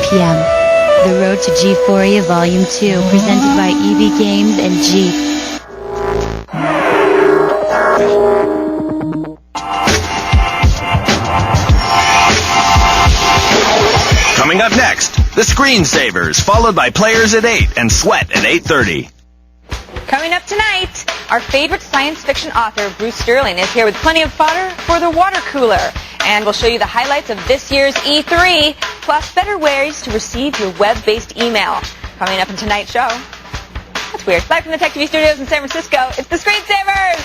p.m. The Road to G4 Volume 2, presented by EV Games and Jeep. Coming up next, the Screensavers, followed by Players at 8 and Sweat at 8:30. Coming up tonight, our favorite science fiction author, Bruce Sterling, is here with plenty of fodder for the water cooler. And we'll show you the highlights of this year's E3, plus better ways to receive your web-based email. Coming up in tonight's show. That's weird. Live from the Tech TV studios in San Francisco, it's the Screensavers!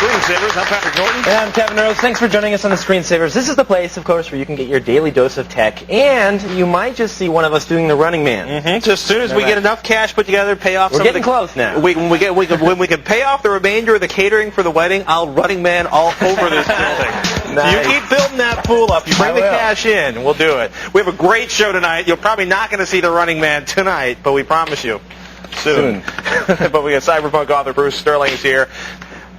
Screensavers. I'm Patrick Norton. And I'm Kevin Rose. Thanks for joining us on the Screensavers. This is the place, of course, where you can get your daily dose of tech, and you might just see one of us doing the Running Man. Mm-hmm. So as soon as we get enough cash put together, pay off. We're getting close now. When we can pay off the remainder of the catering for the wedding, I'll Running Man all over this building. Nice. You keep building that pool up. You bring the cash in, and we'll do it. We have a great show tonight. You're probably not going to see the Running Man tonight, but we promise you soon. But we got Cyberpunk author Bruce Sterling is here.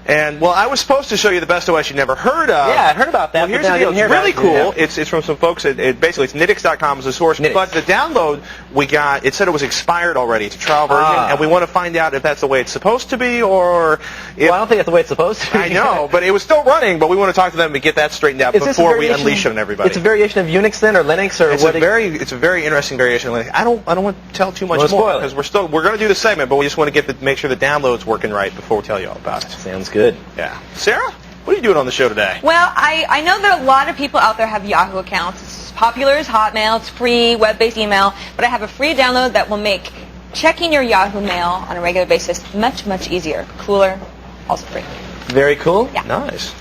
And, well, I was supposed to show you the best OS you never heard of. Yeah, I heard about that. Well, here's the deal. It's really cool. It's from some folks. Basically, it's Nitix.com as a source. Nitix. But the download we got, it said it was expired already. It's a trial version. And we want to find out if that's the way it's supposed to be or if... Well, I don't think that's the way it's supposed to be. I know, but it was still running. But we want to talk to them and get that straightened out before we unleash it on everybody. It's a variation of Unix then, or Linux, or it's what? It's a very interesting variation of Linux. I don't want to tell too much more because we're going to do the segment, but we just want to make sure the download's working right before we tell you all about it. Sounds good. Yeah. Sarah, what are you doing on the show today? Well, I know that a lot of people out there have Yahoo accounts. It's popular as Hotmail. It's free, web-based email. But I have a free download that will make checking your Yahoo mail on a regular basis much, much easier. Cooler, also free. Very cool. Yeah. Nice.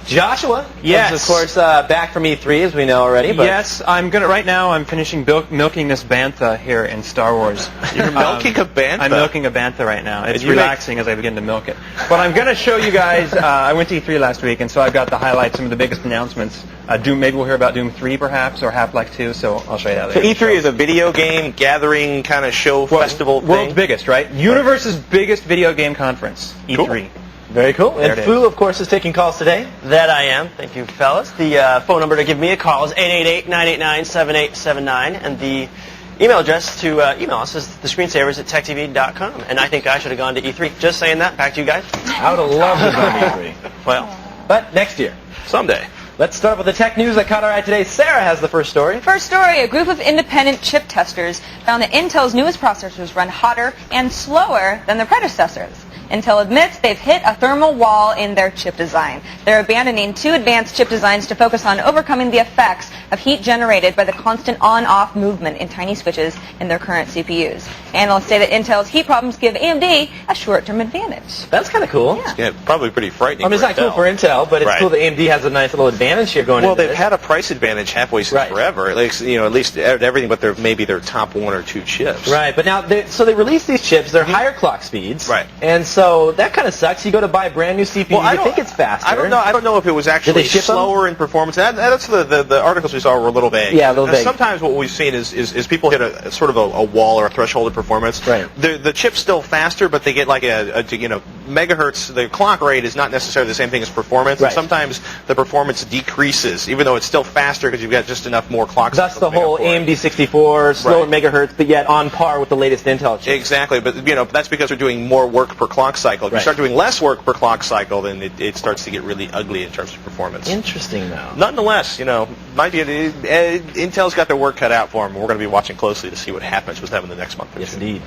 Joshua, yes, is, of course, back from E3, as we know already. But yes, right now I'm finishing milking this bantha here in Star Wars. You're milking a bantha? I'm milking a bantha right now. It's relaxing as I begin to milk it. But I'm going to show you guys, I went to E3 last week, and so I've got the highlights, some of the biggest announcements. Maybe we'll hear about Doom 3, perhaps, or Half-Life 2, so I'll show you that later. So E3 is a video game gathering kind of show festival thing? World's biggest, right? Universe's biggest video game conference, E3. Cool. Very cool. And Fu, of course, is taking calls today. That I am. Thank you, fellas. The phone number to give me a call is 888-989-7879, and the email address to email us is thescreensavers@techtv.com. And I think I should have gone to E3. Just saying that. Back to you guys. I would have loved to go to E3. Well, but next year. Someday. Let's start with the tech news that caught our eye today. Sarah has the first story. First story, a group of independent chip testers found that Intel's newest processors run hotter and slower than their predecessors. Intel admits they've hit a thermal wall in their chip design. They're abandoning two advanced chip designs to focus on overcoming the effects of heat generated by the constant on-off movement in tiny switches in their current CPUs. Analysts say that Intel's heat problems give AMD a short-term advantage. That's kind of cool. Yeah, probably pretty frightening. I mean, it's not cool for Intel, but it's cool that AMD has a nice little advantage here going into this. Well, they've had a price advantage halfway since forever. At least everything but maybe their top one or two chips. Right, but now, they release these chips. They're higher clock speeds. Right. And so that kind of sucks. You go to buy a brand new CPU, you think it's faster. I don't know if it was actually slower in performance. That's the articles we saw were a little vague. Yeah, a little vague. Sometimes what we've seen is people hit a sort of a wall or a threshold of performance. Right. The chip's still faster, but they get like a megahertz. The clock rate is not necessarily the same thing as performance. Right. And sometimes the performance decreases, even though it's still faster because you've got just enough more clock. That's the whole AMD 64 slower megahertz, but yet on par with the latest Intel chips. Exactly, but that's because they're doing more work per clock cycle. If you start doing less work per clock cycle, then it starts to get really ugly in terms of performance. Interesting, though. Nonetheless, might be Intel's got their work cut out for them. We're going to be watching closely to see what happens with them in the next month. Yes, indeed.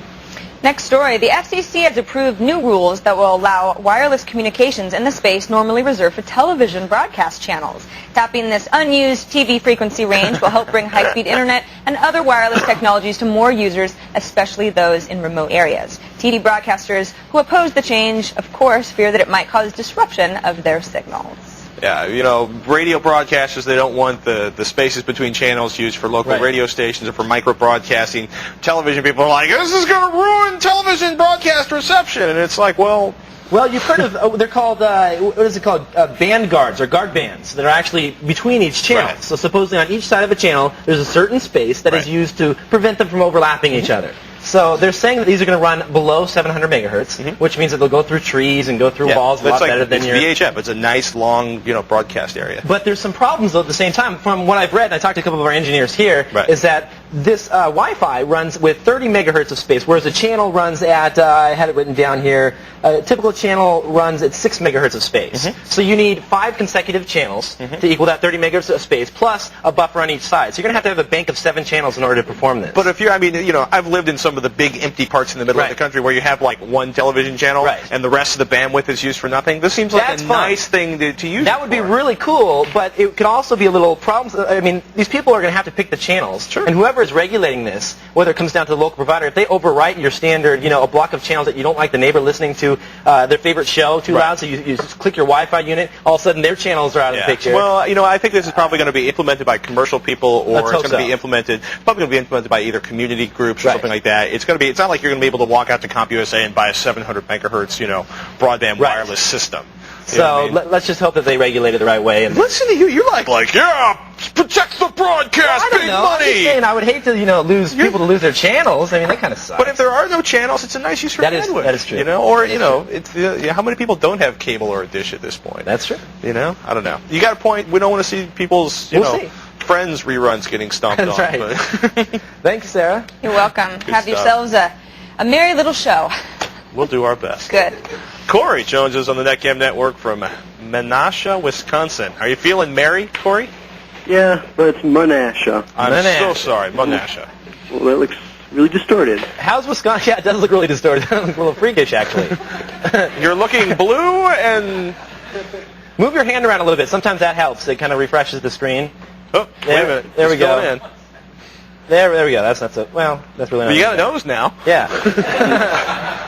Next story, the FCC has approved new rules that will allow wireless communications in the space normally reserved for television broadcast channels. Tapping this unused TV frequency range will help bring high-speed internet and other wireless technologies to more users, especially those in remote areas. TV broadcasters who oppose the change, of course, fear that it might cause disruption of their signals. Yeah, radio broadcasters, they don't want the spaces between channels used for local radio stations or for micro broadcasting. Television people are like, this is going to ruin television broadcast reception. And it's like, well, you've heard of, they're called, what is it called, band guards, or guard bands, that are actually between each channel. Right. So supposedly on each side of a channel, there's a certain space that is used to prevent them from overlapping each other. So they're saying that these are going to run below 700 megahertz, which means that they'll go through trees and go through walls a lot better than your... It's VHF. It's a nice, long, broadcast area. But there's some problems, though, at the same time. From what I've read, and I talked to a couple of our engineers here, is that this Wi-Fi runs with 30 megahertz of space, whereas a channel runs at, I had it written down here, a typical channel runs at 6 megahertz of space. So you need 5 consecutive channels to equal that 30 megahertz of space, plus a buffer on each side. So you're going to have a bank of 7 channels in order to perform this. But if you're, I've lived in some of the big empty parts in the middle of the country where you have like one television channel and the rest of the bandwidth is used for nothing. This seems like a nice thing to use. That would be really cool, but it could also be a little problem. I mean, these people are going to have to pick the channels. And whoever is regulating this, whether it comes down to the local provider, if they overwrite your standard, a block of channels that you don't like the neighbor listening to their favorite show too loud, so you just click your Wi-Fi unit, all of a sudden their channels are out of the picture. Well, I think this is probably going to be implemented by commercial people, or it's going to be implemented by either community groups or something like that. It's not like you're going to be able to walk out to CompUSA and buy a 700 megahertz, broadband wireless system. So let's just hope that they regulate it the right way. And listen to you. You're like, protect the broadcast, I don't know. money. I'm just saying, I would hate to, lose people to lose their channels. I mean, that kind of sucks. But if there are no channels, it's a nice use for bandwidth. That is true. It's how many people don't have cable or a dish at this point? That's true. I don't know. You got a point. We don't want to see people's, Friends reruns getting stomped on. That's right. Thanks, Sarah. You're welcome. Have yourselves a merry little show. We'll do our best. Good. Corey joins us on the NetCam Network from Menasha, Wisconsin. Are you feeling merry, Corey? Yeah, but it's Menasha. I'm so sorry, Menasha. Well, that looks really distorted. How's Wisconsin? Yeah, it does look really distorted. It looks a little freakish, actually. You're looking blue and... Move your hand around a little bit. Sometimes that helps. It kind of refreshes the screen. Oh, wait a minute. There we go. In. There we go. That's not so... Well, that's really nice. You got a nose now. Yeah.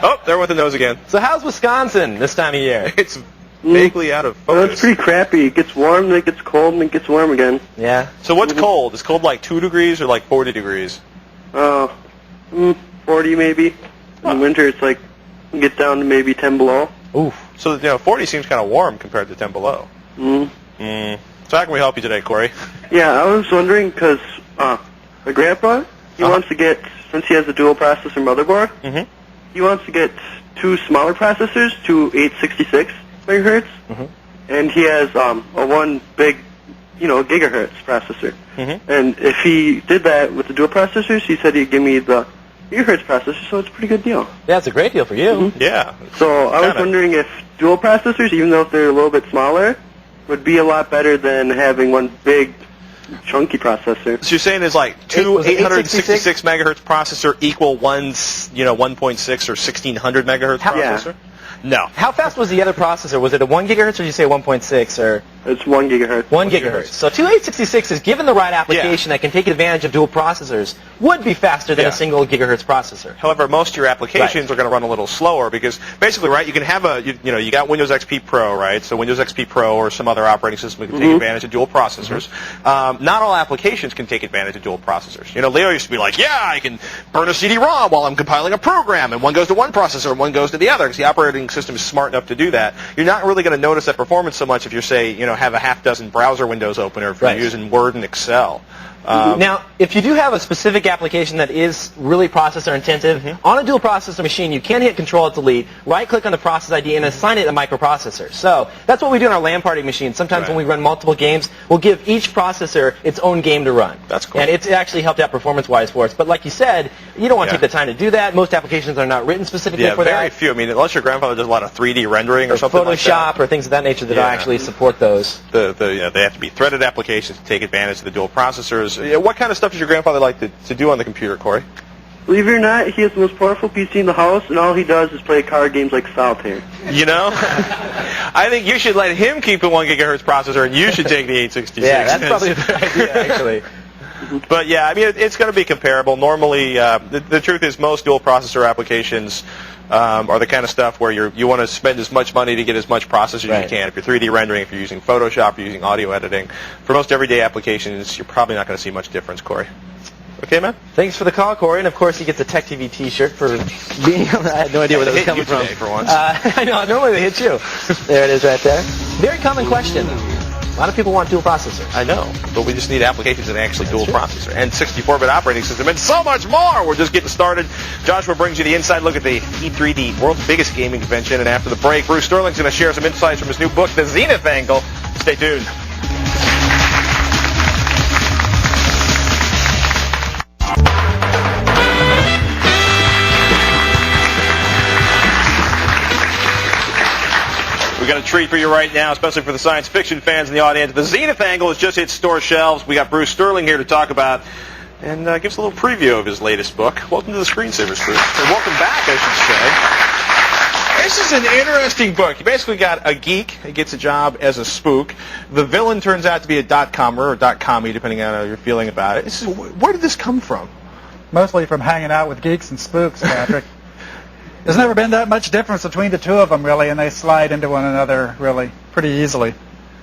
Oh, there went the nose again. So how's Wisconsin this time of year? It's vaguely out of focus. Well, it's pretty crappy. It gets warm, then it gets cold, and it gets warm again. Yeah. So what's cold? Is cold like 2 degrees or like 40 degrees? 40 maybe. In winter, it's like, it gets down to maybe 10 below. Oof. So, 40 seems kind of warm compared to 10 below. So how can we help you today, Corey? Yeah, I was wondering, because my grandpa, he wants to get, since he has a dual processor motherboard, he wants to get 2 smaller processors, 2 866 megahertz, and he has a one big, gigahertz processor. And if he did that with the dual processors, he said he'd give me the gigahertz processor, so it's a pretty good deal. Yeah, it's a great deal for you. Yeah. So I was wondering if dual processors, even though if they're a little bit smaller, would be a lot better than having one big, chunky processor. So you're saying it's like 2 866 megahertz processor equal 1.6 or 1600 megahertz processor? No. How fast was the other processor? Was it a 1 gigahertz, or did you say 1.6? Or it's 1 gigahertz. 1 gigahertz. So 2 866s, given the right application that can take advantage of dual processors, would be faster than a single gigahertz processor. However, most of your applications are going to run a little slower because basically, you can have you got Windows XP Pro, right? So Windows XP Pro or some other operating system can take advantage of dual processors. Not all applications can take advantage of dual processors. Leo used to be like, I can burn a CD-ROM while I'm compiling a program, and one goes to one processor and one goes to the other because the operating system is smart enough to do that. You're not really going to notice that performance so much if you're, say, have a half dozen browser windows open or if you're using Word and Excel. Now, if you do have a specific application that is really processor intensive, on a dual processor machine, you can hit Control-Delete, right-click on the process ID, and assign it a microprocessor. So that's what we do in our LAN party machine. Sometimes when we run multiple games, we'll give each processor its own game to run. That's cool. And it's actually helped out performance-wise for us. But like you said, you don't want to take the time to do that. Most applications are not written specifically for that. Yeah, very few. I mean, unless your grandfather does a lot of 3D rendering or something like that. Photoshop or things of that nature that actually support those. They have to be threaded applications to take advantage of the dual processors. What kind of stuff does your grandfather like to do on the computer, Corey? Believe it or not, he has the most powerful PC in the house, and all he does is play card games like Solitaire. I think you should let him keep the 1 gigahertz processor, and you should take the 866. Yeah, that's probably a good idea, actually. But yeah, I mean, it's going to be comparable. Normally, the truth is most dual processor applications are the kind of stuff where you want to spend as much money to get as much processor as you can. If you're 3D rendering, if you're using Photoshop, you're using audio editing. For most everyday applications, you're probably not going to see much difference, Corey. Okay, man? Thanks for the call, Corey. And, of course, you get the Tech TV T-shirt for being on I had no idea where that was coming from. Today, for once. I know. Normally they hit you. There it is right there. Very common question. A lot of people want dual processor. I know, but we just need applications that actually dual processor and 64-bit operating system and so much more. We're just getting started. Joshua brings you the inside look at the E3, the world's biggest gaming convention. And after the break, Bruce Sterling's going to share some insights from his new book, The Zenith Angle. Stay tuned. We got a treat for you right now, especially for the science fiction fans in the audience. The Zenith Angle has just hit store shelves. We got Bruce Sterling here to talk about and give us a little preview of his latest book. Welcome to the Screensavers, Bruce. Or welcome back, I should say. This is an interesting book. You basically got a geek who gets a job as a spook. The villain turns out to be a dot-commer or dot-commie, depending on how you're feeling about it. Where did this come from? Mostly from hanging out with geeks and spooks, Patrick. There's never been that much difference between the two of them, really, and they slide into one another, really, pretty easily.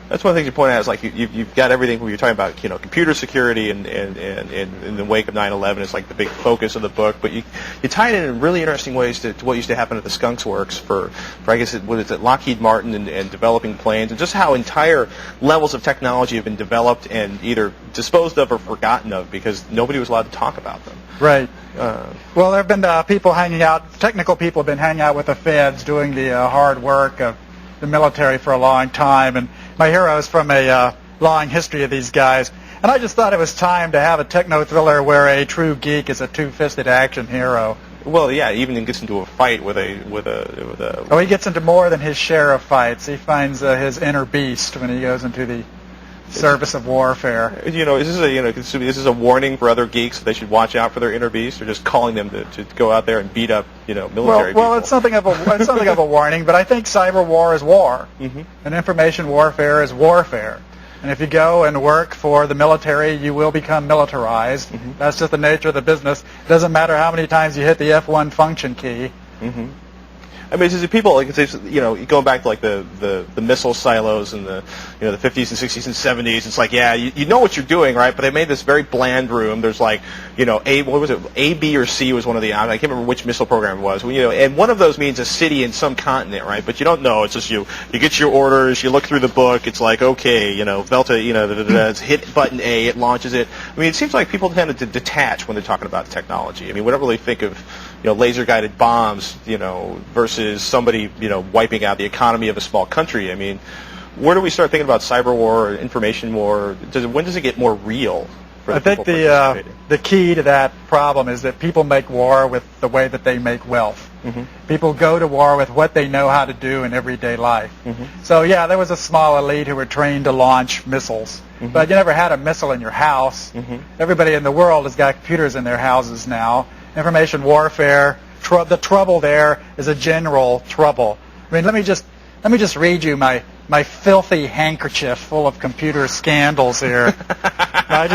That's one of the things you point out is like you've got everything when you're talking about computer security and in the wake of 9/11 is like the big focus of the book, but you tie it in really interesting ways to what used to happen at the Skunks Works for I guess what is it Lockheed Martin and developing planes and just how entire levels of technology have been developed and either disposed of or forgotten of because nobody was allowed to talk about them. Right. Well, there have been people hanging out, technical people have been hanging out with the feds doing the hard work of the military for a long time, and my hero is from a long history of these guys. And I just thought it was time to have a techno-thriller where a true geek is a two-fisted action hero. Well, yeah, even gets into a fight with a. Oh, he gets into more than his share of fights. He finds his inner beast when he goes into the service of warfare. Is this a warning for other geeks that they should watch out for their inner beast, or just calling them to go out there and beat up military people? Well, it's something of a warning, but I think cyber war is war, and information warfare is warfare. And if you go and work for the military, you will become militarized. That's just the nature of the business. It doesn't matter how many times you hit the F1 function key. I mean, it's people like going back to like the missile silos in the the 50s and 60s and 70s. It's like you know what you're doing, right? But they made this very bland room. There's like A, B, or C was one of the I can't remember which missile program it was. And one of those means a city in some continent, right? But you don't know. It's just you get your orders. You look through the book. It's like okay, Delta, it's hit button A, it launches it. I mean, it seems like people tend to detach when they're talking about technology. I mean, we don't really think of laser guided bombs, versus somebody, wiping out the economy of a small country. I mean, where do we start thinking about cyber war or information war? When does it get more real? I think the key to that problem is that people make war with the way that they make wealth. People go to war with what they know how to do in everyday life. So yeah, there was a small elite who were trained to launch missiles, but you never had a missile in your house. Everybody in the world has got computers in their houses now. Information warfare, the trouble there is a general trouble. I mean, let me just read you my filthy handkerchief full of computer scandals here. I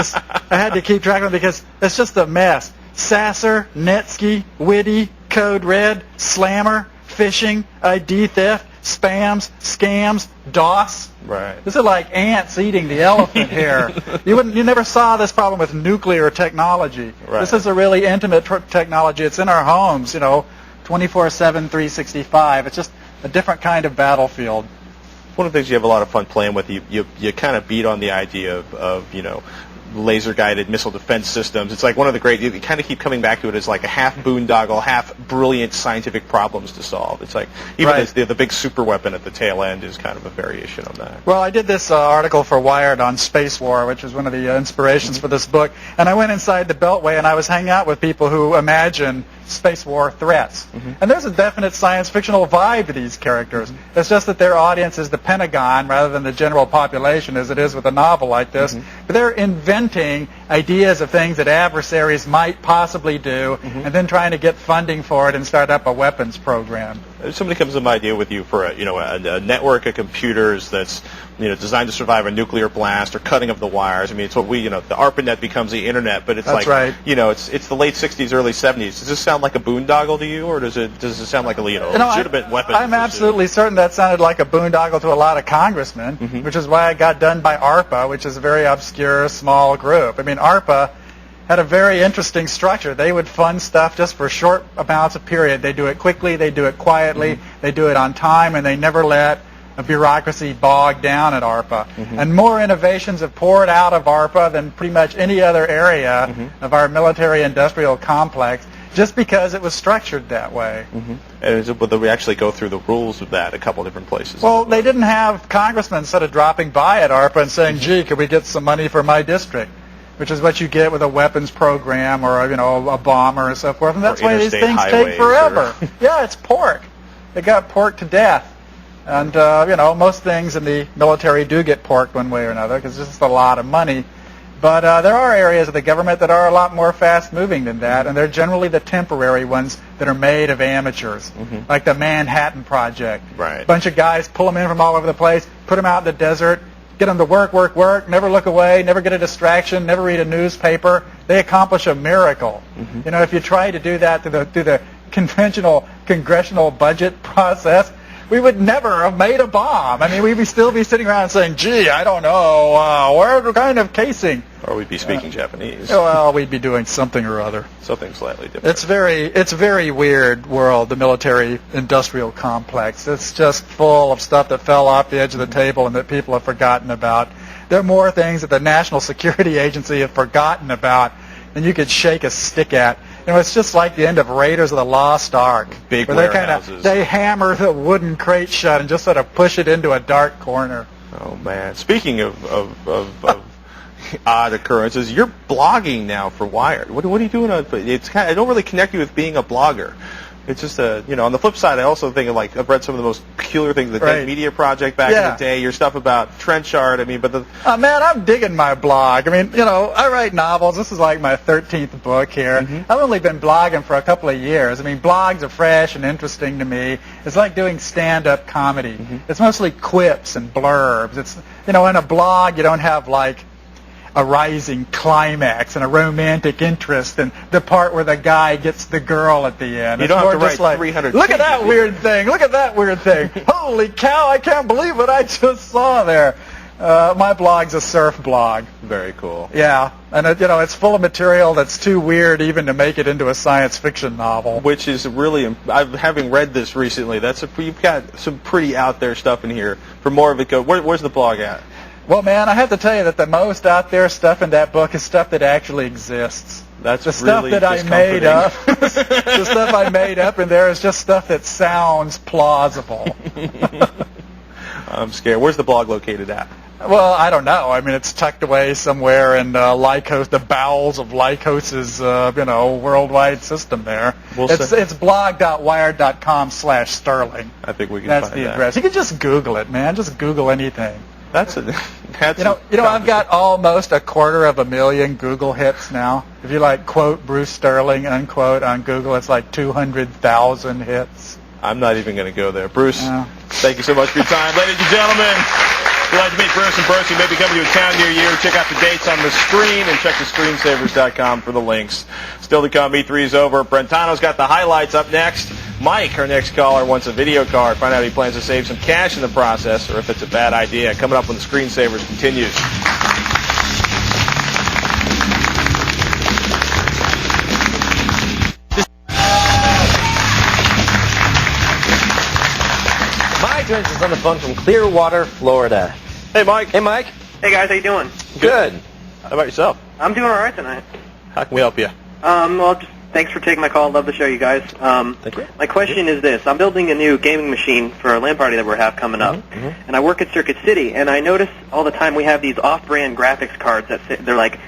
had to keep track of them because it's just a mess. Sasser, Netsky, Witty, Code Red, Slammer, phishing, ID theft, spams, scams, DOS. Right. This is like ants eating the elephant here. You never saw this problem with nuclear technology. Right. This is a really intimate technology. It's in our homes, 24/7, 365. It's just a different kind of battlefield. One of the things you have a lot of fun playing with, you kind of beat on the idea of laser-guided missile defense systems. It's like one of the great, you kind of keep coming back to it as like a half boondoggle, half brilliant scientific problems to solve. It's like even the big super weapon at the tail end is kind of a variation on that. Well, I did this article for Wired on space war, which is one of the inspirations for this book, and I went inside the Beltway and I was hanging out with people who imagine space war threats. And there's a definite science fictional vibe to these characters. It's just that their audience is the Pentagon rather than the general population as it is with a novel like this. But they're inventing ideas of things that adversaries might possibly do and then trying to get funding for it and start up a weapons program. If somebody comes to an idea with you for a network of computers that's designed to survive a nuclear blast or cutting of the wires. I mean, it's what the ARPANET becomes the internet, but it's That's right. It's the late 60s, early 70s. Does this sound like a boondoggle to you, or does it sound like a should have been weapons? I'm absolutely certain that sounded like a boondoggle to a lot of congressmen, which is why it got done by ARPA, which is a very obscure, small group. I mean, ARPA had a very interesting structure. They would fund stuff just for short amounts of period. They do it quickly, they do it quietly, they do it on time, and they never let a bureaucracy bog down at ARPA. And more innovations have poured out of ARPA than pretty much any other area of our military-industrial complex, just because it was structured that way. But we actually go through the rules of that a couple different places. Well, they didn't have congressmen sort of dropping by at ARPA and saying, gee, could we get some money for my district? Which is what you get with a weapons program or a bomber and so forth. And that's why these things take forever. Yeah, it's pork. They got porked to death. And, most things in the military do get porked one way or another because it's just a lot of money. But there are areas of the government that are a lot more fast-moving than that, and they're generally the temporary ones that are made of amateurs, like the Manhattan Project. Right. A bunch of guys pull them in from all over the place, put them out in the desert, get them to work, never look away, never get a distraction, never read a newspaper. They accomplish a miracle. If you try to do that through the conventional congressional budget process, we would never have made a bomb. I mean, we'd still be sitting around saying, gee, I don't know, what kind of casing? Or we'd be speaking Japanese. Well, we'd be doing something or other. Something slightly different. It's a very weird world, the military-industrial complex. It's just full of stuff that fell off the edge of the table and that people have forgotten about. There are more things that the National Security Agency have forgotten about than you could shake a stick at. It's just like the end of Raiders of the Lost Ark. Big where warehouses. They hammer the wooden crate shut and just sort of push it into a dark corner. Oh, man. Speaking of odd occurrences, you're blogging now for Wired. What are you doing? I don't really connect you with being a blogger. It's just on the flip side, I also think I've read some of the most peculiar things. The Dead Media Project back in the day, your stuff about Trenchard. I mean, but man, I'm digging my blog. I mean, I write novels. This is like my 13th book here. I've only been blogging for a couple of years. I mean, blogs are fresh and interesting to me. It's like doing stand-up comedy. It's mostly quips and blurbs. It's in a blog you don't have like a rising climax and a romantic interest and the part where the guy gets the girl at the end. You don't have to write 300 Look at that weird thing. Look at that weird thing. Holy cow, I can't believe what I just saw there. My blog's a surf blog. Very cool. Yeah, and it's full of material that's too weird even to make it into a science fiction novel. Which is really, having read this recently, you've got some pretty out there stuff in here. For more of it, where's the blog at? Well, man, I have to tell you that the most out there stuff in that book is stuff that actually exists. That's the stuff really that I made up. The stuff I made up in there is just stuff that sounds plausible. I'm scared. Where's the blog located at? Well, I don't know. I mean, it's tucked away somewhere in Lycos, the bowels of Lycos's, worldwide system there. It's blog.wired.com/Sterling. I think we can That's find the that. address. You can just Google it, man. Just Google anything. I've got almost 250,000 Google hits now. If you quote Bruce Sterling, unquote, on Google, it's like 200,000 hits. I'm not even going to go there. Bruce, thank you so much for your time. Ladies and gentlemen, if you'd like to meet Bruce in person, maybe come to a town near you. Check out the dates on the screen and check the screensavers.com for the links. Still to come, E3 is over. Brentano's got the highlights up next. Mike, our next caller, wants a video card. Find out if he plans to save some cash in the process or if it's a bad idea. Coming up when the Screensavers continues. Mike joins us on the phone from Clearwater, Florida. Hey, Mike. Hey, Mike. Hey guys, how you doing? Good. How about yourself? I'm doing all right tonight. How can we help you? Thanks for taking my call. Love the show, you guys. Thank you. My question is this. I'm building a new gaming machine for a LAN party that we have coming up. And I work at Circuit City, and I notice all the time we have these off-brand graphics cards they're like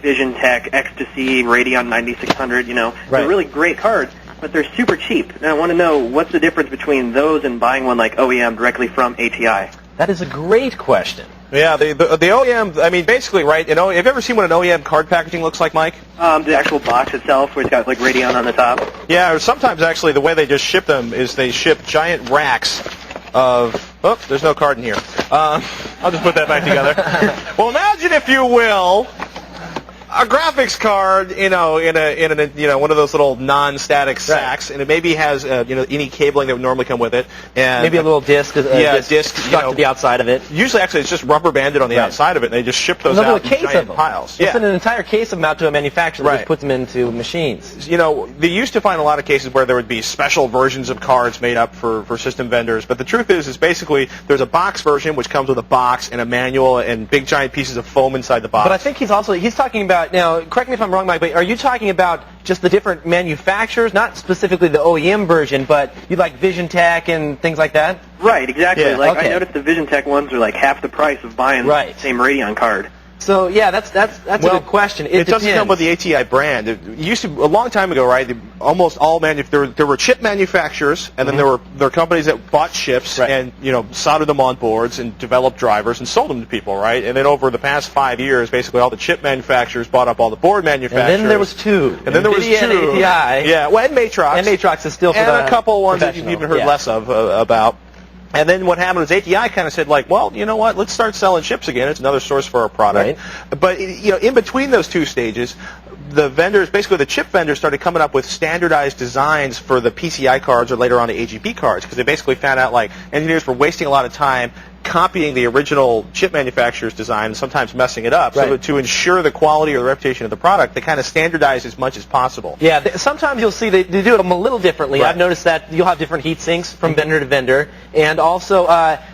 Vision Tech, Ecstasy, Radeon 9600, They're really great cards, but they're super cheap. And I want to know what's the difference between those and buying one like OEM directly from ATI. That is a great question. Yeah, the OEM, I mean, basically, right, have you ever seen what an OEM card packaging looks like, Mike? The actual box itself, where it's got like Radeon on the top. Yeah, or sometimes actually the way they just ship them is they ship giant racks of, there's no card in here, I'll just put that back together. Well, imagine, if you will, a graphics card, in a one of those little non-static sacks, and it maybe has any cabling that would normally come with it, and maybe a little disc, disc stuck to the outside of it. Usually, actually, it's just rubber banded on the outside of it, and they just ship those out in giant piles. It's an entire case of them out to a manufacturer that just puts them into machines. They used to find a lot of cases where there would be special versions of cards made up for system vendors, but the truth is basically there's a box version which comes with a box and a manual and big giant pieces of foam inside the box. But I think he's talking about, now, correct me if I'm wrong, Mike, but are you talking about just the different manufacturers, not specifically the OEM version, but you like Vision Tech and things like that? Right, exactly. Yeah, I noticed the Vision Tech ones are like half the price of buying the same Radeon card. So yeah, that's a good question. It doesn't come with the ATI brand. It used to, a long time ago, right? Almost all there were chip manufacturers, and then there were companies that bought chips and soldered them on boards and developed drivers and sold them to people, right? And then over the past 5 years, basically all the chip manufacturers bought up all the board manufacturers. And then there was two. And then there was two. And ATI. Yeah, well, and Matrox. And Matrox is still for and a couple ones that you've even heard less of about. And then what happened was ATI kind of said, well, you know what, let's start selling chips again. It's another source for our product. Right. But, in between those two stages, the vendors, basically the chip vendors, started coming up with standardized designs for the PCI cards or later on the AGP cards, because they basically found out, engineers were wasting a lot of time copying the original chip manufacturer's design and sometimes messing it up. So to ensure the quality or the reputation of the product, they kind of standardize as much as possible. Yeah, sometimes you'll see they do them a little differently. I've noticed that you'll have different heat sinks from vendor to vendor. And also,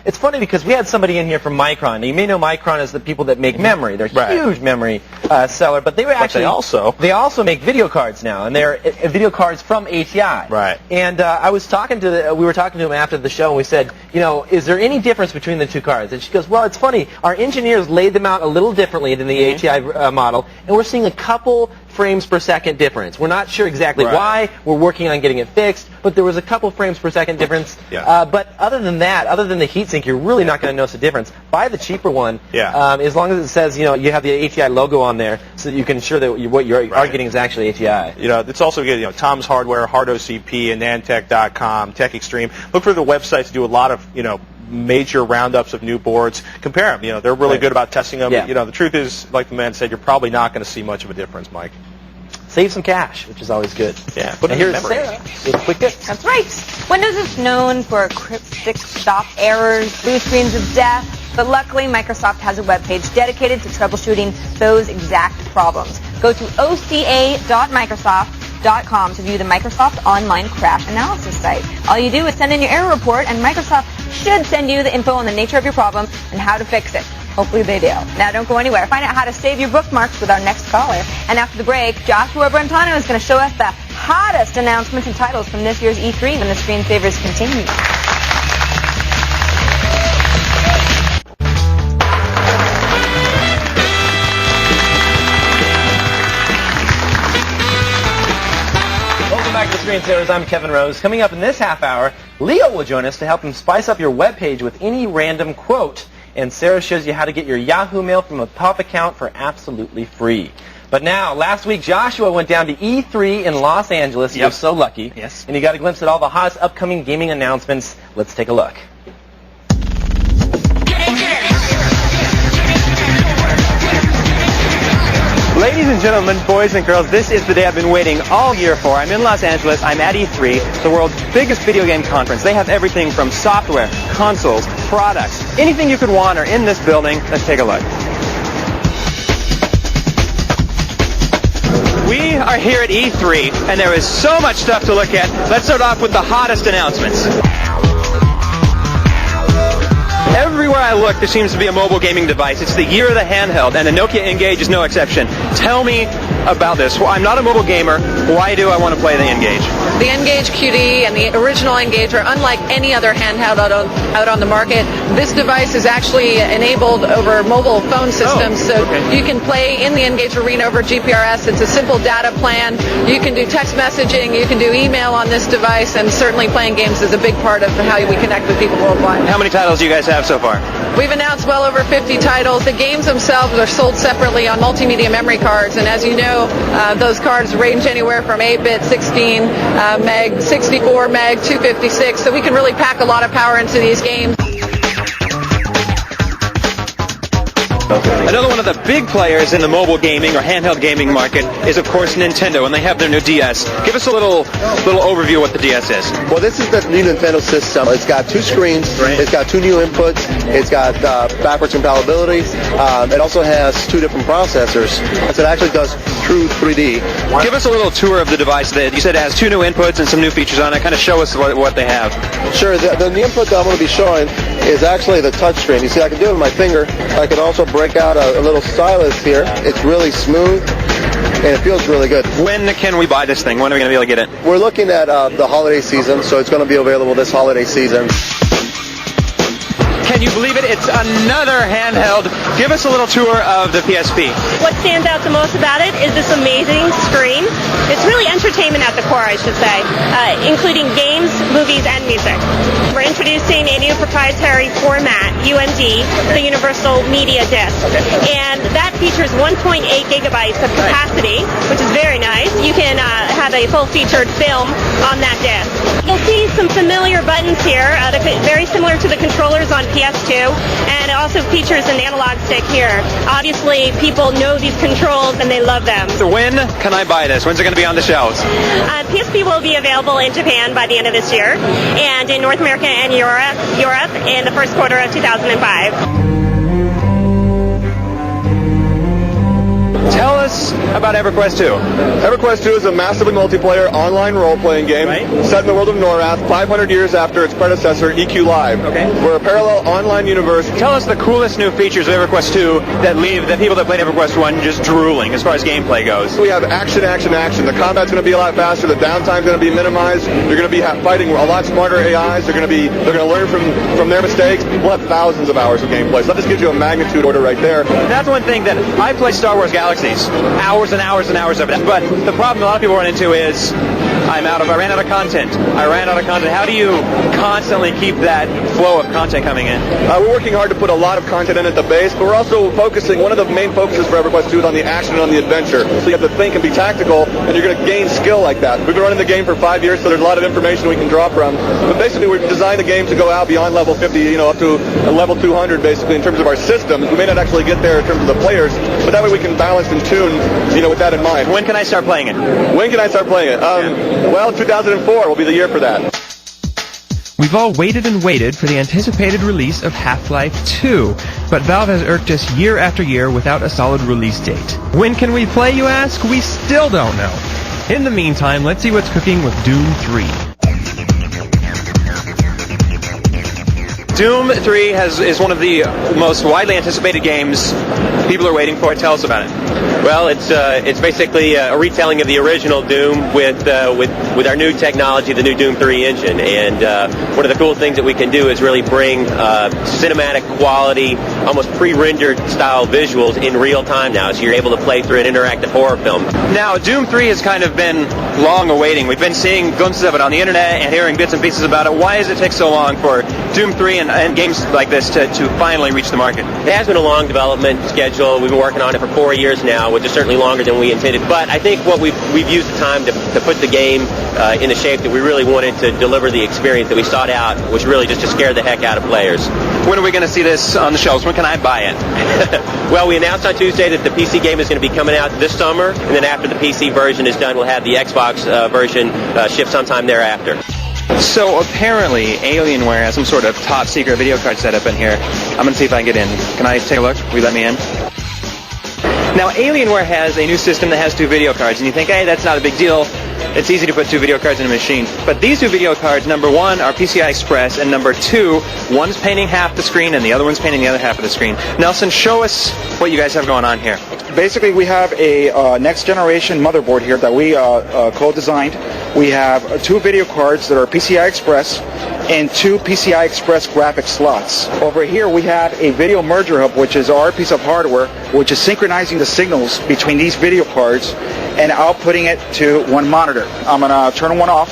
it's funny because we had somebody in here from Micron. Now, you may know Micron as the people that make memory. They're a huge memory seller, but they were actually they also make video cards now, and they're video cards from ATI. Right. And we were talking to him after the show, and we said, is there any difference between the two cards? And she goes, well, it's funny. Our engineers laid them out a little differently than the ATI model, and we're seeing a couple frames per second difference. We're not sure exactly why. We're working on getting it fixed, but there was a couple frames per second difference. But other than that, other than the heatsink, you're really not going to notice a difference. Buy the cheaper one, as long as it says you have the ATI logo on there, so that you can ensure that what you are getting is actually ATI. It's also good. Tom's Hardware, HardOCP, and Nantech.com, Tech Extreme. Look for the websites to do a lot of major roundups of new boards. Compare them. They're really good about testing them. The truth is, like the man said, you're probably not going to see much of a difference, Mike. Save some cash, which is always good. Yeah. But here's Sarah with a quick tip. That's right. Windows is known for cryptic stop errors, blue screens of death, but luckily Microsoft has a webpage dedicated to troubleshooting those exact problems. Go to oca.microsoft.com to view the Microsoft Online Crash Analysis site. All you do is send in your error report, and Microsoft should send you the info on the nature of your problem and how to fix it. Hopefully they do. Now, don't go anywhere. Find out how to save your bookmarks with our next caller. And after the break, Joshua Brentano is going to show us the hottest announcements and titles from this year's E3 when the screensavers continue. Welcome back to the Screensavers. I'm Kevin Rose. Coming up in this half hour, Leo will join us to help him spice up your webpage with any random quote. And Sarah shows you how to get your Yahoo Mail from a pop account for absolutely free. But now, last week, Joshua went down to E3 in Los Angeles. He was so lucky. Yes. And he got a glimpse at all the hottest upcoming gaming announcements. Let's take a look. Ladies and gentlemen, boys and girls, this is the day I've been waiting all year for. I'm in Los Angeles. I'm at E3, the world's biggest video game conference. They have everything from software, consoles, products, anything you could want are in this building. Let's take a look. We are here at E3, and there is so much stuff to look at. Let's start off with the hottest announcements. Everywhere I look, there seems to be a mobile gaming device. It's the year of the handheld, and the Nokia Engage is no exception. Tell me about this. Well, I'm not a mobile gamer. Why do I want to play the Engage? The Engage QD and the original Engage are unlike any other handheld out on the market. This device is actually enabled over mobile phone systems, you can play in the Engage Arena over GPRS. It's a simple data plan. You can do text messaging, you can do email on this device, and certainly playing games is a big part of how we connect with people worldwide. How many titles do you guys have so far? We've announced well over 50 titles. The games themselves are sold separately on multimedia memory cards, and as you know, those cards range anywhere from 8-bit, 16 meg, 64 meg, 256, so we can really pack a lot of power into these games. Another one of the big players in the mobile gaming or handheld gaming market is, of course, Nintendo, and they have their new DS. Give us a little overview of what the DS is. Well, this is the new Nintendo system. It's got 2 screens. Right. It's got 2 new inputs. It's got backwards compatibility. It also has 2 different processors. So it actually does true 3D. Give us a little tour of the device. You said it has 2 new inputs and some new features on it. Kind of show us what they have. Sure. The input that I'm going to be showing is actually the touch screen. You see, I can do it with my finger. I can also break out a little stylus here. It's really smooth, and it feels really good. When can we buy this thing? When are we going to be able to get it? We're looking at the holiday season, so it's going to be available this holiday season. Can you believe it? It's another handheld. Give us a little tour of the PSP. What stands out the most about it is this amazing screen. It's really entertainment at the core, I should say, including games, movies, and music. We're introducing a new proprietary format, UMD, the Universal Media Disc. And that features 1.8 gigabytes of capacity, which is very nice. You can have a full-featured film on that disc. You'll see some familiar buttons here, very similar to the controllers on PS2, and it also features an analog stick here. Obviously, people know these controls and they love them. So when can I buy this? When's it going to be on the shelves? PSP will be available in Japan by the end of this year, and in North America and Europe in the first quarter of 2005. Tell us about EverQuest 2. EverQuest 2 is a massively multiplayer online role-playing game set in the world of Norath 500 years after its predecessor, EQ Live. Okay. We're a parallel online universe. Tell us the coolest new features of EverQuest 2 that leave the people that played EverQuest 1 just drooling as far as gameplay goes. We have action. The combat's going to be a lot faster. The downtime's going to be minimized. You're going to be fighting a lot smarter AIs. They're going to learn from their mistakes. We'll have thousands of hours of gameplay. So that just gives you a magnitude order right there. That's one thing that I play Star Wars Galaxies. Hours and hours and hours of it. But the problem a lot of people run into is I ran out of content. How do you constantly keep that flow of content coming in? We're working hard to put a lot of content in at the base, but we're also focusing, one of the main focuses for EverQuest 2 is on the action and on the adventure. So you have to think and be tactical, and you're going to gain skill like that. We've been running the game for 5 years, so there's a lot of information we can draw from. But basically, we've designed the game to go out beyond level 50, up to level 200, basically, in terms of our systems. We may not actually get there in terms of the players, but that way we can balance and tune, with that in mind. When can I start playing it? When can I start playing it? Well, 2004 will be the year for that. We've all waited and waited for the anticipated release of Half-Life 2, but Valve has irked us year after year without a solid release date. When can we play, you ask? We still don't know. In the meantime, let's see what's cooking with Doom 3. Doom 3 is one of the most widely anticipated games people are waiting for. Tell us about it. Well, it's basically a retelling of the original Doom with our new technology, the new Doom 3 engine. And one of the cool things that we can do is really bring cinematic quality, almost pre-rendered style visuals in real time now. So you're able to play through an interactive horror film. Now, Doom 3 has kind of been long awaiting. We've been seeing glimpses of it on the internet and hearing bits and pieces about it. Why does it take so long for Doom 3 and games like this to finally reach the market? It has been a long development schedule. We've been working on it for 4 years now, which is certainly longer than we intended. But I think what we've used the time to put the game in the shape that we really wanted to deliver the experience that we sought out, which really just to scare the heck out of players. When are we going to see this on the shelves? When can I buy it? Well, we announced on Tuesday that the PC game is going to be coming out this summer, and then after the PC version is done, we'll have the Xbox version ship sometime thereafter. So apparently Alienware has some sort of top secret video card setup in here. I'm going to see if I can get in. Can I take a look? Will you let me in? Now, Alienware has a new system that has 2 video cards, and you think, hey, that's not a big deal. It's easy to put 2 video cards in a machine. But these 2 video cards, number 1, are PCI Express, and number 2, one's painting half the screen and the other one's painting the other half of the screen. Nelson, show us what you guys have going on here. Basically, we have a next-generation motherboard here that we co-designed. We have 2 video cards that are PCI Express and 2 PCI Express graphic slots. Over here, we have a video merger hub, which is our piece of hardware, which is synchronizing the signals between these video cards and outputting it to one monitor. I'm going to turn one off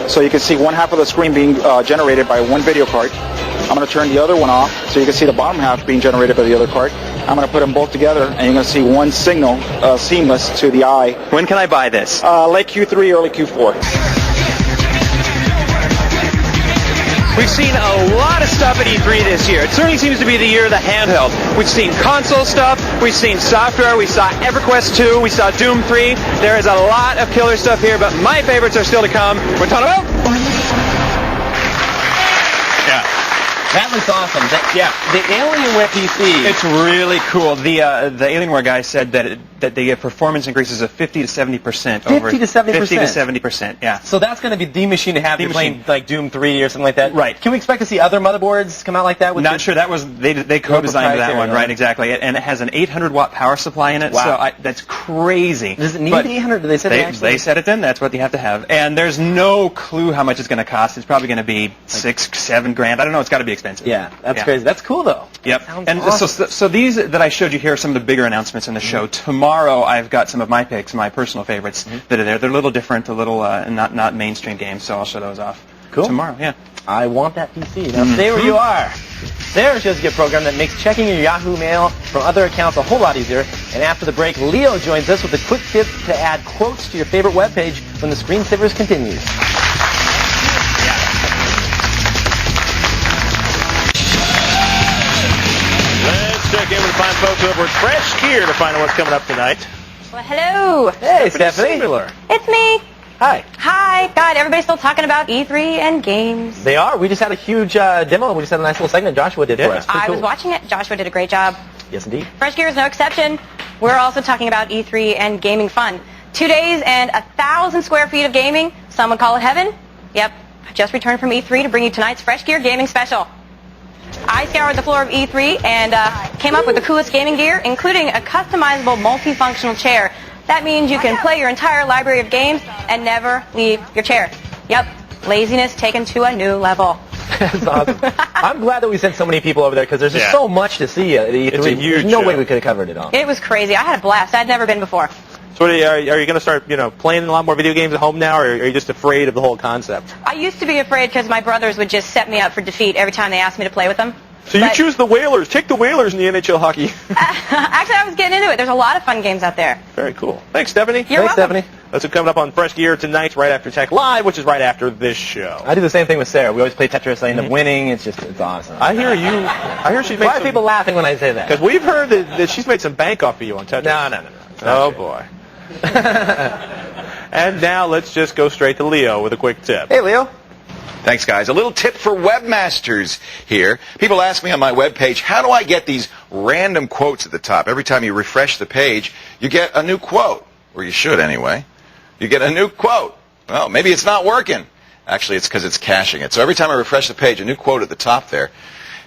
so you can see one half of the screen being generated by one video card. I'm going to turn the other one off so you can see the bottom half being generated by the other card. I'm going to put them both together, and you're going to see one signal seamless to the eye. When can I buy this? Late Q3, early Q4. We've seen a lot of stuff at E3 this year. It certainly seems to be the year of the handheld. We've seen console stuff, we've seen software, we saw EverQuest 2, we saw Doom 3. There is a lot of killer stuff here, but my favorites are still to come. We're talking about... Yeah. That looks awesome. The Alienware PC. It's really cool. The Alienware guy said that they get performance increases of 50 to 70% over 50 to 70%. 50 to 70%. Yeah. So that's going to be the machine to have if you're playing like Doom 3 or something like that. Right. Can we expect to see other motherboards come out like that? Not sure. That was they co-designed that one, right? Exactly. And it has an 800-watt power supply in it. Wow. So that's crazy. Does it need 800? Did they say that actually? They said it then. That's what you have to have. And there's no clue how much it's going to cost. It's probably going to be $6-7 grand. I don't know. It's got to be expensive. Yeah. That's crazy. That's cool though. Yep. Sounds And awesome. so these that I showed you here are some of the bigger announcements in the show. Tomorrow I've got some of my picks, my personal favorites that are there. They're a little different, a little not mainstream games, so I'll show those off tomorrow. Yeah. I want that PC. Now stay where you are. Sarah shows you a program that makes checking your Yahoo Mail from other accounts a whole lot easier. And after the break, Leo joins us with a quick tip to add quotes to your favorite webpage when the Screensavers continues. Check in with the fine folks over at Fresh Gear to find out what's coming up tonight. Well, hello. Hey, Stephanie. It's me. Hi. Hi. God, everybody's still talking about E3 and games. They are. We just had a huge demo. We just had a nice little segment Joshua did for us. I was watching it. Joshua did a great job. Yes, indeed. Fresh Gear is no exception. We're also talking about E3 and gaming fun. 2 days and 1,000 square feet of gaming. Some would call it heaven. Yep. I just returned from E3 to bring you tonight's Fresh Gear gaming special. I scoured the floor of E3 and came up with the coolest gaming gear, including a customizable multifunctional chair. That means you can play your entire library of games and never leave your chair. Yep, laziness taken to a new level. That's awesome. I'm glad that we sent so many people over there because there's just so much to see at E3. It's a huge There's no show. way we could have covered it all. It was crazy. I had a blast. I'd never been before. So are you going to start, playing a lot more video games at home now, or are you just afraid of the whole concept? I used to be afraid because my brothers would just set me up for defeat every time they asked me to play with them. So you choose the Whalers. Take the Whalers in the NHL hockey. Actually, I was getting into it. There's a lot of fun games out there. Very cool. Thanks, Stephanie. You're welcome. Stephanie. That's what's coming up on Fresh Gear tonight, right after Tech Live, which is right after this show. I do the same thing with Sarah. We always play Tetris. I end up winning. It's awesome. I hear she's made Why are people laughing when I say that? Because we've heard that she's made some bank off of you on Tetris. No. Oh, boy. And now let's just go straight to Leo with a quick tip. Hey, Leo. Thanks, guys. A little tip for webmasters here. People ask me on my webpage, how do I get these random quotes at the top? Every time you refresh the page, you get a new quote. Or you should, anyway. You get a new quote. Well, maybe it's not working. Actually, it's because it's caching it. So every time I refresh the page, a new quote at the top there.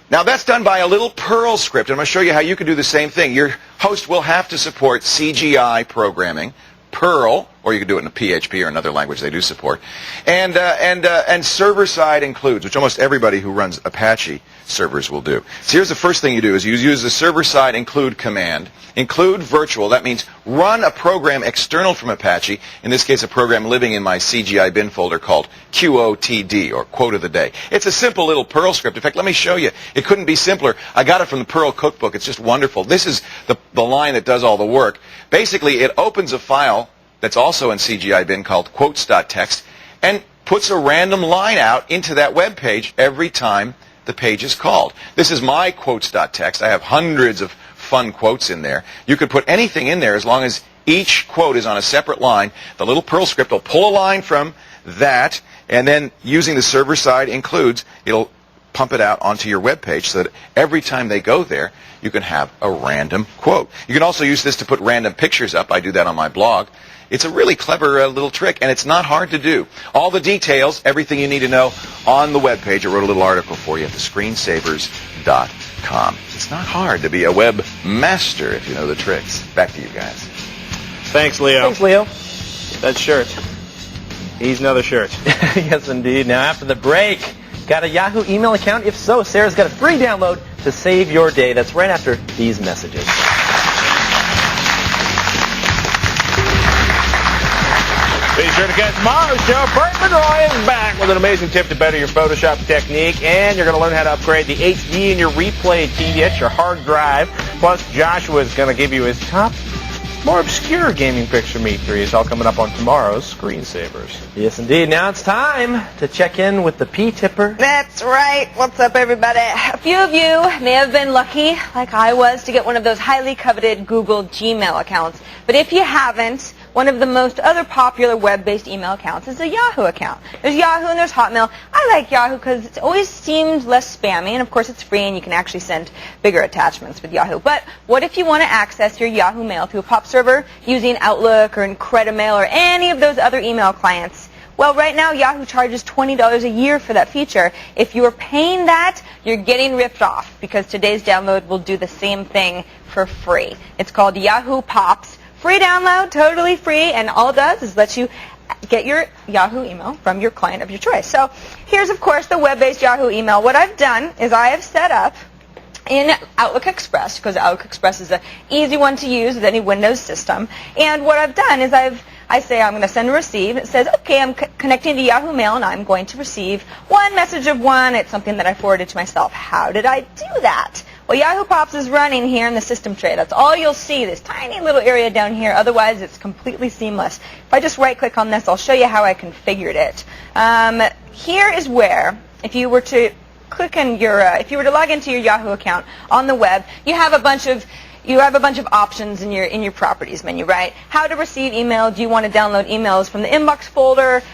Now, that's done by a little Perl script. I'm going to show you how you can do the same thing. Your host will have to support CGI programming, Perl, or you can do it in a PHP or another language they do support, and server-side includes, which almost everybody who runs Apache servers will do. So here's the first thing you do is you use the server-side include command. Include virtual. That means run a program external from Apache, in this case a program living in my CGI bin folder called QOTD, or Quote of the Day. It's a simple little Perl script. In fact, let me show you. It couldn't be simpler. I got it from the Perl cookbook. It's just wonderful. This is the line that does all the work. Basically, it opens a file that's also in CGI bin called quotes.txt and puts a random line out into that web page every time the page is called. This is my quotes.txt. I have hundreds of fun quotes in there. You could put anything in there as long as each quote is on a separate line. The little Perl script will pull a line from that, and then using the server-side includes, it'll pump it out onto your web page so that every time they go there, you can have a random quote. You can also use this to put random pictures up. I do that on my blog. It's a really clever little trick, and it's not hard to do. All the details, everything you need to know on the web page. I wrote a little article for you at thescreensavers.com. It's not hard to be a web master if you know the tricks. Back to you guys. Thanks, Leo. Thanks, Leo. That shirt. He's another shirt. Yes, indeed. Now, after the break, got a Yahoo email account? If so, Sarah's got a free download to save your day. That's right after these messages. Be sure to catch tomorrow's show. Bert Monroy is back with an amazing tip to better your Photoshop technique, and you're going to learn how to upgrade the HD in your replay TV at your hard drive. Plus, Joshua is going to give you his top more obscure gaming picture me-3 is all coming up on tomorrow's Screensavers. Yes, indeed. Now it's time to check in with the P-Tipper. That's right. What's up, everybody? A few of you may have been lucky, like I was, to get one of those highly coveted Google Gmail accounts. But if you haven't, one of the most other popular web-based email accounts is a Yahoo account. There's Yahoo and there's Hotmail. I like Yahoo because it's always seemed less spammy, and of course it's free and you can actually send bigger attachments with Yahoo. But what if you want to access your Yahoo mail through a POP server using Outlook or Incredimail or any of those other email clients? Well, right now Yahoo charges $20 a year for that feature. If you're paying that, you're getting ripped off because today's download will do the same thing for free. It's called Yahoo Pops. Free download, totally free, and all it does is let you get your Yahoo email from your client of your choice. So here's, of course, the web-based Yahoo email. What I've done is I have set up in Outlook Express, because Outlook Express is an easy one to use with any Windows system. And what I've done is I say I'm going to send and receive. It says, okay, I'm connecting to Yahoo Mail, and I'm going to receive one message of one. It's something that I forwarded to myself. How did I do that? Well, Yahoo Pops is running here in the system tray. That's all you'll see, this tiny little area down here. Otherwise, it's completely seamless. If I just right-click on this, I'll show you how I configured it. Here is where, if you were to click on your, if you were to log into your Yahoo account on the web, you have a bunch of options in your properties menu, right? How to receive email. Do you want to download emails from the inbox folder,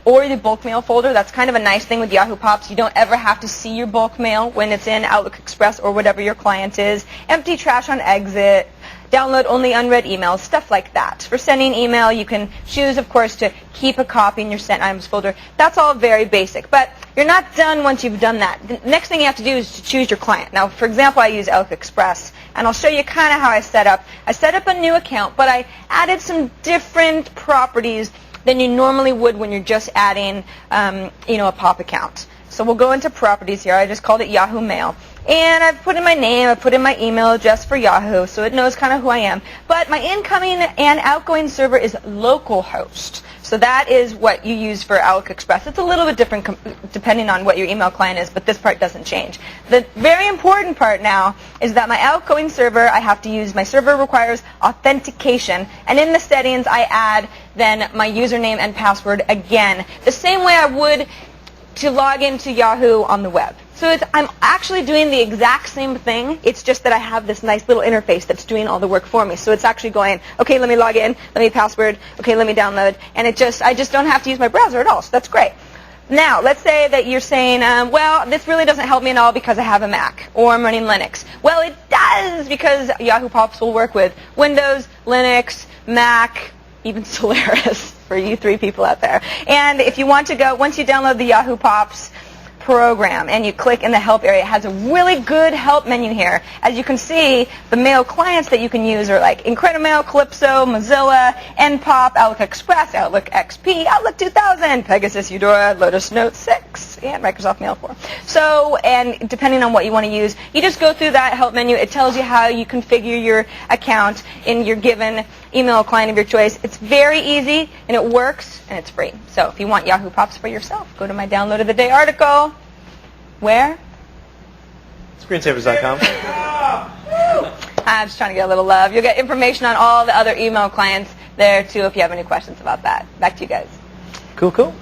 or the bulk mail folder? That's kind of a nice thing with Yahoo Pops. You don't ever have to see your bulk mail when it's in Outlook Express or whatever your client is. Empty trash on exit. Download only unread emails, stuff like that. For sending email, you can choose, of course, to keep a copy in your sent items folder. That's all very basic. But you're not done once you've done that. The next thing you have to do is to choose your client. Now, for example, I use Outlook Express, and I'll show you kind of how I set up. I set up a new account, but I added some different properties than you normally would when you're just adding, a POP account. So we'll go into properties here. I just called it Yahoo Mail. And I've put in my name, I've put in my email address for Yahoo, so it knows kind of who I am. But my incoming and outgoing server is localhost. So that is what you use for Outlook Express. It's a little bit different depending on what your email client is, but this part doesn't change. The very important part now is that my outgoing server, I have to use, my server requires authentication. And in the settings, I add then my username and password again, the same way I would to log into Yahoo on the web. So I'm actually doing the exact same thing. It's just that I have this nice little interface that's doing all the work for me. So it's actually going, okay, let me log in, let me password, okay, let me download, and I just don't have to use my browser at all. So that's great. Now, let's say that you're saying, well, this really doesn't help me at all because I have a Mac or I'm running Linux. Well, it does, because Yahoo Pops will work with Windows, Linux, Mac, even Solaris for you three people out there. And if you want to go, once you download the Yahoo Pops program and you click in the help area, it has a really good help menu here. As you can see, the mail clients that you can use are like Incredimail, Calypso, Mozilla, NPOP, Outlook Express, Outlook XP, Outlook 2000, Pegasus, Eudora, Lotus Note 6, and Microsoft Mail 4. So, and depending on what you want to use, you just go through that help menu. It tells you how you configure your account in your given email client of your choice. It's very easy, and it works, and it's free. So if you want Yahoo Pops for yourself, go to my Download of the Day article. Where? Screensavers.com. I'm just trying to get a little love. You'll get information on all the other email clients there, too, if you have any questions about that. Back to you guys. Cool, cool.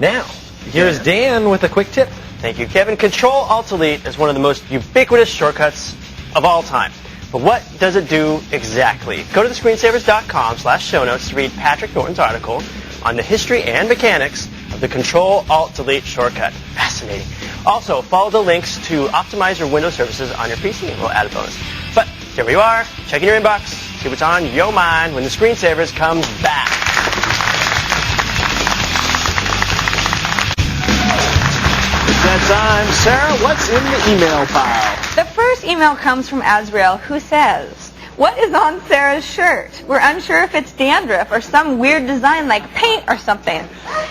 Now, here's Dan with a quick tip. Thank you, Kevin. Control-Alt-Delete is one of the most ubiquitous shortcuts of all time. But what does it do exactly? Go to the screensavers.com/show notes to read Patrick Norton's article on the history and mechanics of the Control-Alt-Delete shortcut. Fascinating. Also, follow the links to optimize your Windows services on your PC, and we'll add a bonus. But here you are. Check in your inbox. See what's on your mind when the Screensavers comes back. It's that time. Sarah, what's in the email pile? The first email comes from Azrael, who says, what is on Sarah's shirt? We're unsure if it's dandruff or some weird design like paint or something.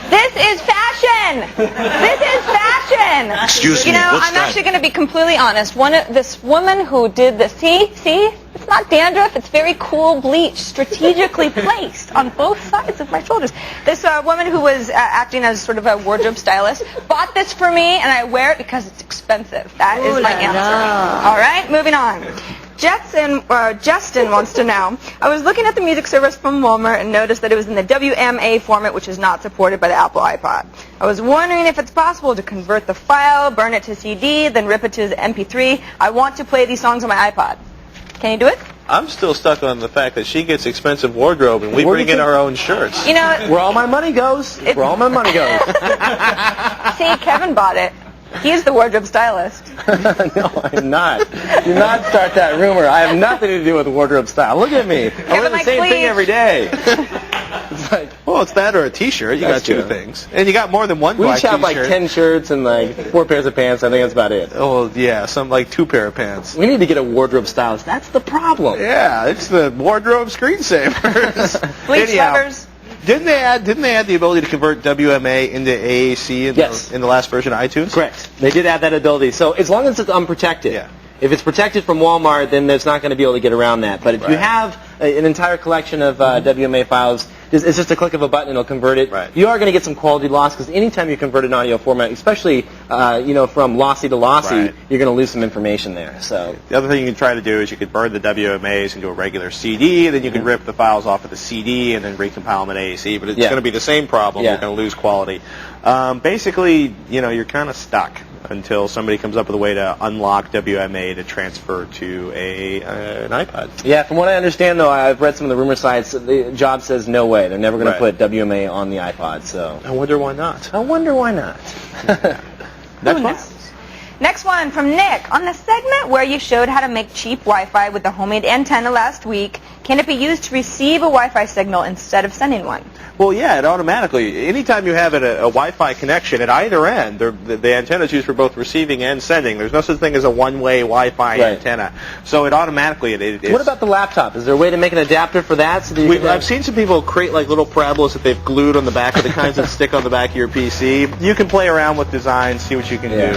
This is fashion! This is fashion! Excuse me, what's I'm that? actually going to be completely honest. This woman who did this, see? It's not dandruff. It's very cool bleach, strategically placed on both sides of my shoulders. This woman who was acting as sort of a wardrobe stylist bought this for me, and I wear it because it's expensive. That is my answer. All right, moving on. Justin wants to know, I was looking at the music service from Walmart and noticed that it was in the WMA format, which is not supported by the Apple iPod. I was wondering if it's possible to convert the file, burn it to CD, then rip it to MP3. I want to play these songs on my iPod. Can you do it? I'm still stuck on the fact that she gets expensive wardrobe and we bring in our own shirts. You know, where all my money goes, where all my money goes. See, Kevin bought it. He's the wardrobe stylist. No, I'm not. Do not start that rumor. I have nothing to do with wardrobe style. Look at me. I wear the same thing every day. It's like, well, it's that or a T-shirt. You got two things, and you got more than one. We black each have T-shirt. like 10 shirts and like 4 pairs of pants. I think that's about it. Oh yeah, some like 2 pair of pants. We need to get a wardrobe stylist. That's the problem. Yeah, it's the wardrobe screensavers. Bleach lovers. Didn't they add the ability to convert WMA into AAC in the last version of iTunes? Correct. They did add that ability. So as long as it's unprotected. Yeah. If it's protected from Walmart, then it's not going to be able to get around that. But if you have an entire collection of WMA files, it's just a click of a button, it'll convert it. Right. You are going to get some quality loss because anytime you convert an audio format, especially from lossy to lossy, you're going to lose some information there. So the other thing you can try to do is you could burn the WMAs into a regular CD, and then you can rip the files off of the CD and then recompile them in AAC. But it's going to be the same problem. You're going to lose quality. Basically, you're kind of stuck until somebody comes up with a way to unlock WMA to transfer to an iPod. Yeah, from what I understand, though, I've read some of the rumor sites. The job says no way. They're never going to put WMA on the iPod. So I wonder why not. I wonder why not. Next one. Next one from Nick. On the segment where you showed how to make cheap Wi-Fi with the homemade antenna last week, can it be used to receive a Wi-Fi signal instead of sending one? Well, yeah, it automatically. Anytime you have a Wi-Fi connection at either end, the antenna is used for both receiving and sending. There's no such thing as a one-way Wi-Fi antenna. So it automatically. What about the laptop? Is there a way to make an adapter for that? So that I've seen some people create like little parabolas that they've glued on the back of the kinds that stick on the back of your PC. You can play around with designs, see what you can do.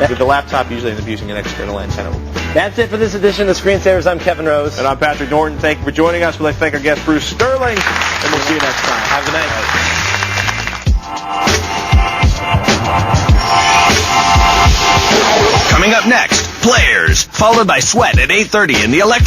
With the laptop, usually end up using an external antenna. That's it for this edition of Screensavers. I'm Kevin Rose. And I'm Patrick Norton. Thank you for joining us. We'd like to thank our guest, Bruce Sterling. And we'll see you next time. Have a good night. Coming up next, Players, followed by Sweat at 8:30 in the Electric